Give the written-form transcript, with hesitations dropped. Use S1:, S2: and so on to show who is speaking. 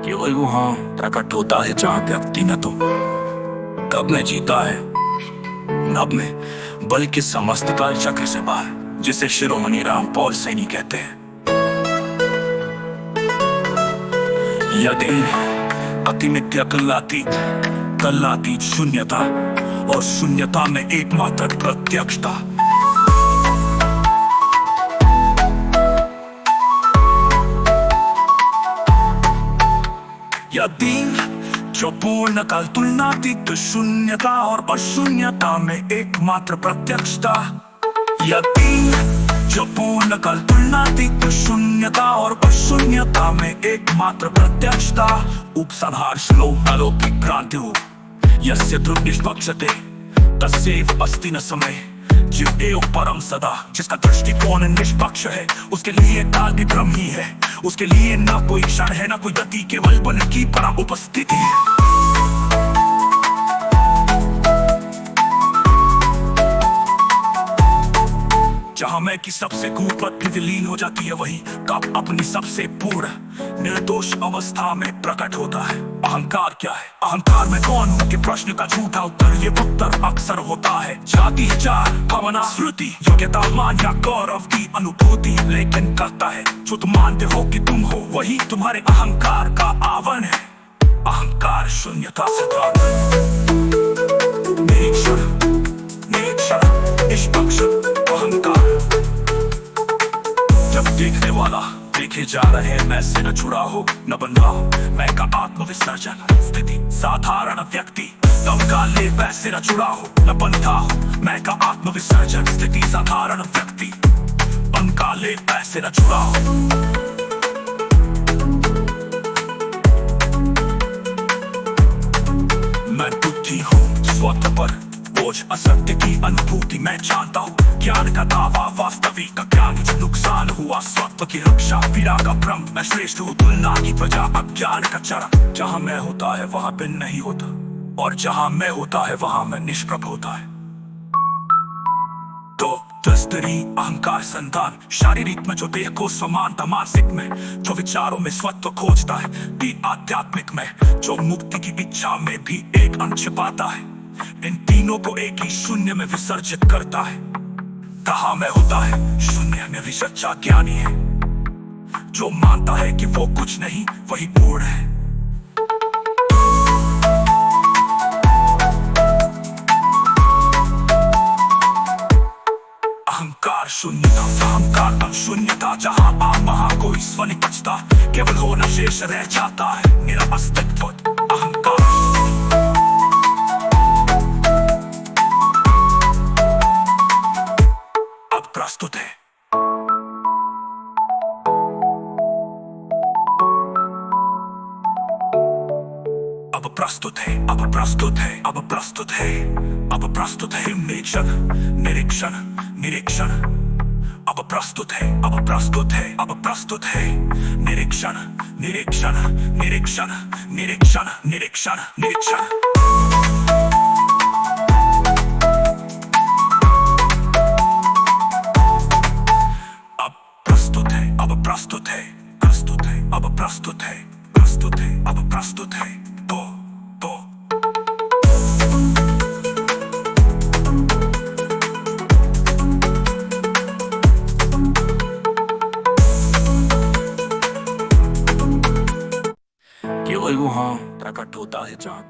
S1: केवल वहाँ प्रकट होता है जहाँ व्यक्ति न तो तब में जीता है नब में, बल्कि समस्त काल चक्र से बाहर, जिसे शिरोमणि राम पॉल सैनी कहते हैं। यदि अतिमिथ्या कल्लातीत शून्यता और शून्यता में एकमात्र प्रत्यक्षता, यदि जो पूर्ण काल तुलनातीत शून्यता और अशून्यता में एकमात्र प्रत्यक्षता, यदि जो पूर्ण काल तुलनातीत शून्यता और अशून्यता में एकमात्र प्रत्यक्षता, उपसंहार श्लोक अलौकिक क्रांति हो यस्य ध्रुव निष्पक्षते तस्यैव अस्ति न समय, जीव एव परम सदा। जिसका दृष्टिकोण निष्पक्ष है उसके लिए काल भी ब्रह्म ही है, उसके लिए ना कोई क्षण है ना कोई गति, केवल बल की परा उपस्थिति है। जहां मैं की सबसे कूपत विलीन हो जाती है, वही काप अपनी सबसे पूर्ण निर्दोष अवस्था में प्रकट होता है। अहंकार क्या है, अहंकार में कौन हूँ के प्रश्न का झूठा उत्तर ये उत्तर अक्सर होता है जाति विचार भावना श्रुति योग्यता मान या गौरव की अनुभूति, लेकिन करता है जो तुम मानते हो कि तुम हो वही तुम्हारे अहंकार का आवरण है। अहंकार शून्यता से निरीक्षण निष्पक्ष अहंकार, जब देखने वाला देखे जा रहे मैं से न जुड़ा हो न बंधा हो, मैं का आत्मविसर्जन स्थिति साधारण व्यक्ति तब का ले वैसे न जुड़ा हो न बंधा हो, मैं का आत्मविसर्जन स्थिति साधारण व्यक्ति उनका ले वैसे न जुड़ा हो। मैं बुद्धि हूँ स्वतः पर बोझ असत्य की अनुभूति मैं जानता हूँ, ज्ञान का दावा वास्तविक का ज्ञान नुकसान हुआ स्वत्व की रक्षा पीड़ा का भ्रम, मैं श्रेष्ठ हूँ तुलना की प्रजा अज्ञान का चरम। जहाँ मैं होता है वहाँ पे नहीं होता और जहाँ मैं होता है वहाँ मैं निष्प्रभ होता है। तो तस्तरी अहंकार संतान शारीरिक में जो देह को समानता, मानसिक में जो विचारों में स्वत्व खोजता है, भी आध्यात्मिक में जो मुक्ति की इच्छा में भी एक अंश छिपाता है, इन तीनों को एक ही शून्य में विसर्जित करता है। कहा मैं होता है शून्य में भी सच्चा ज्ञानी है, जो मानता है कि वो कुछ नहीं वही पूर्ण है। अहंकार शून्यता अहंकार शून्यता, जहां वहां कोई स्व नहीं बचता, केवल होना शेष रह जाता है मेरा अस्तित्व। अहंकार प्रस्तुत है। अब प्रस्तुत है अब प्रस्तुत है अब प्रस्तुत है अब प्रस्तुत है निरीक्षण निरीक्षण निरीक्षण, अब प्रस्तुत है अब प्रस्तुत है अब प्रस्तुत है निरीक्षण निरीक्षण निरीक्षण निरीक्षण निरीक्षण निरीक्षण। अब प्रस्तुत है अब प्रस्तुत है अब प्रस्तुत है तो केवल वहाँ प्रकट होता है जहाँ